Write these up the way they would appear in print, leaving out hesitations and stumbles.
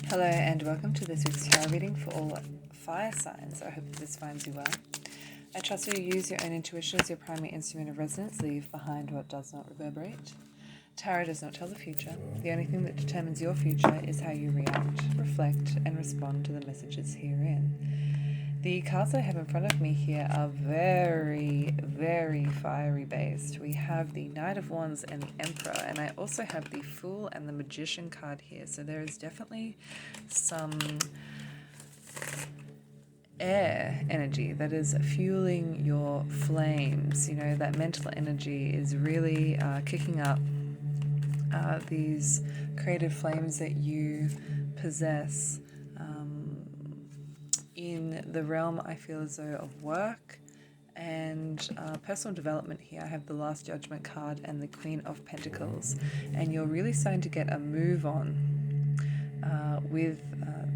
Hello and welcome to this week's tarot reading for all fire signs. I hope this finds you well. I trust you use your own intuition as your primary instrument of resonance. Leave behind what does not reverberate. Tarot does not tell the future. The only thing that determines your future is how you react, reflect, and respond to the messages herein. The cards I have in front of me here are very, very fiery based. We have the Knight of Wands and the Emperor, and I also have the Fool and the Magician card here. So there is definitely some air energy that is fueling your flames. You know, that mental energy is really kicking up these creative flames that you possess. In the realm, I feel as though, of work and personal development here. I have the Last Judgment card and the Queen of Pentacles, and you're really starting to get a move on with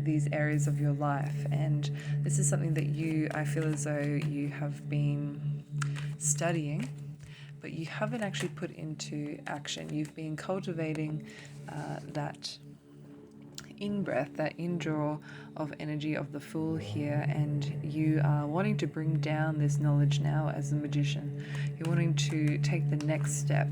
these areas of your life. And this is something that I feel as though you have been studying, but you haven't actually put into action. You've been cultivating that in-breath, that in-draw of energy of the Fool here, and you are wanting to bring down this knowledge now as a magician. You're wanting to take the next step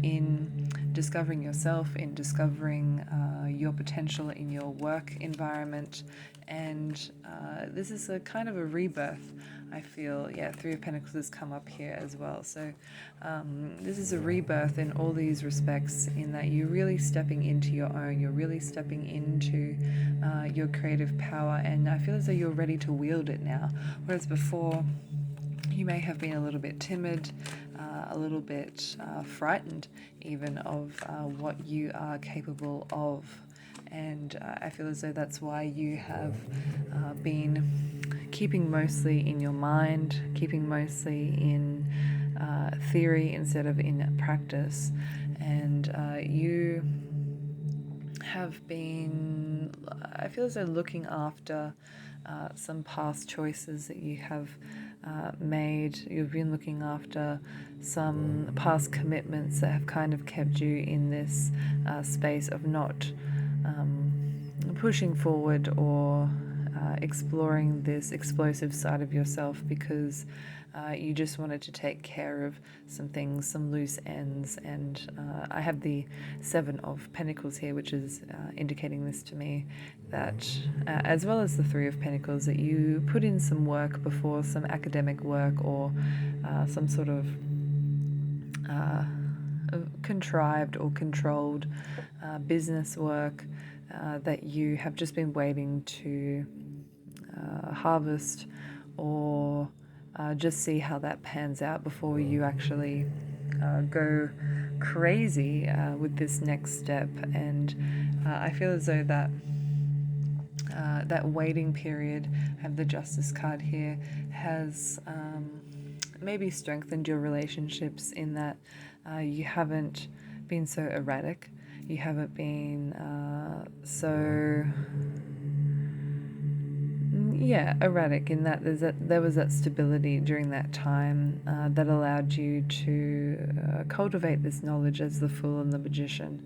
in discovering yourself, in discovering your potential in your work environment, and this is a kind of a rebirth, I feel. Yeah, Three of Pentacles has come up here as well. So this is a rebirth in all these respects, in that you're really stepping into your own, you're really stepping into your creative power, and I feel as though you're ready to wield it now. Whereas before, you may have been a little bit timid, a little bit frightened even of what you are capable of. And I feel as though that's why you have been keeping mostly in your mind, keeping mostly in theory instead of in practice. And you have been, I feel as though, looking after some past choices that you have made. You've been looking after some past commitments that have kind of kept you in this space of not pushing forward or exploring this explosive side of yourself, because you just wanted to take care of some things, some loose ends. And I have the Seven of Pentacles here, which is indicating this to me, that as well as the Three of Pentacles, that you put in some work before, some academic work, or some sort of contrived or controlled business work that you have just been waiting to harvest, or just see how that pans out before you actually go crazy with this next step. And I feel as though that waiting period, I have the Justice card here, has maybe strengthened your relationships, in that you haven't been so erratic, you haven't been so erratic, in that there was that stability during that time that allowed you to cultivate this knowledge as the Fool and the Magician,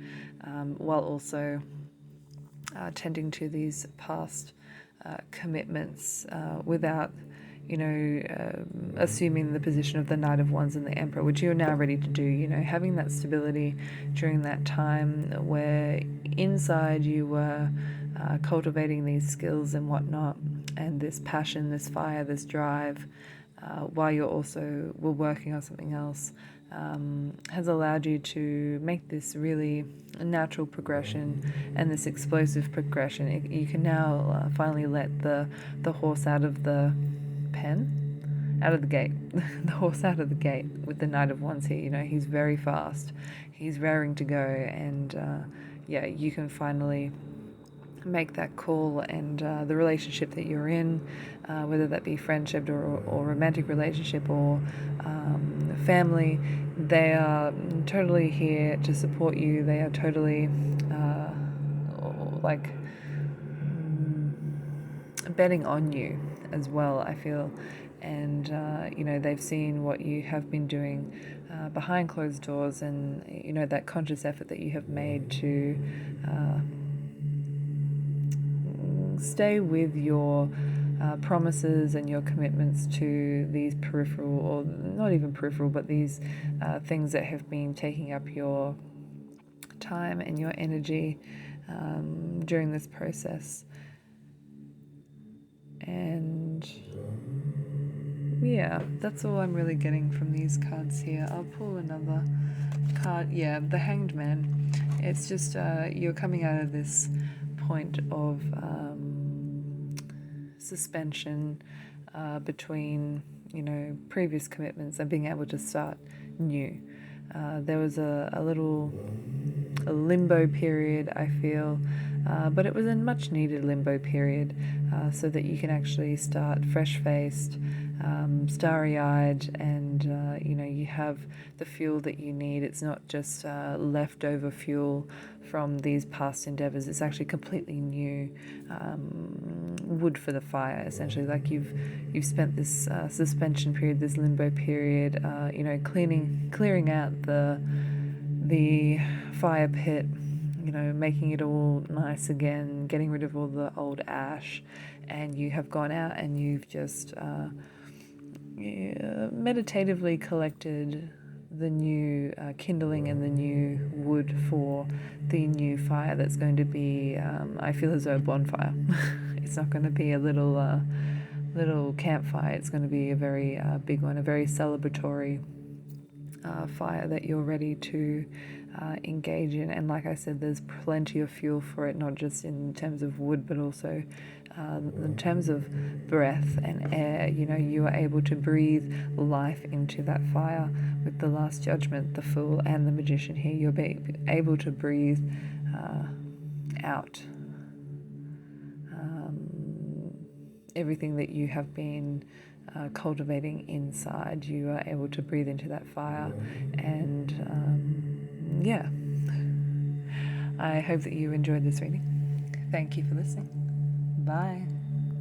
while also tending to these past commitments without, assuming the position of the Knight of Wands and the Emperor, which you're now ready to do. Having that stability during that time where inside you were cultivating these skills and whatnot, and this passion, this fire, this drive, while you also were working on something else, has allowed you to make this really natural progression and this explosive progression. You can now finally let the horse out of the pen, out of the gate, the horse out of the gate with the Knight of Wands here. He's very fast, he's raring to go, and you can finally make that call. And the relationship that you're in, whether that be friendship or romantic relationship or family, they are totally here to support you. They are totally betting on you as well, I feel. And they've seen what you have been doing behind closed doors, and, that conscious effort that you have made to stay with your promises and your commitments to these peripheral, or not even peripheral, but these things that have been taking up your time and your energy during this process. And yeah, that's all I'm really getting from these cards here. I'll pull another card. Yeah, the Hanged Man. It's just you're coming out of this point of suspension between, previous commitments and being able to start new. There was a limbo period, I feel, but it was a much needed limbo period, so that you can actually start fresh-faced, starry-eyed, and you have the fuel that you need. It's not just leftover fuel from these past endeavors. It's actually completely new wood for the fire, essentially. Like you've spent this suspension period, this limbo period, clearing out the fire pit, making it all nice again, getting rid of all the old ash, and you have gone out and you've just meditatively collected the new kindling and the new wood for the new fire that's going to be, I feel as though, a bonfire. It's not going to be a little campfire. It's going to be a very big one, a very celebratory fire that you're ready to engage in. And like I said, there's plenty of fuel for it, not just in terms of wood, but also in terms of breath and air. You are able to breathe life into that fire with the Last Judgment, the Fool, and the Magician here. You'll be able to breathe out everything that you have been cultivating inside. You are able to breathe into that fire, and I hope that you enjoyed this reading. Thank you for listening. Bye.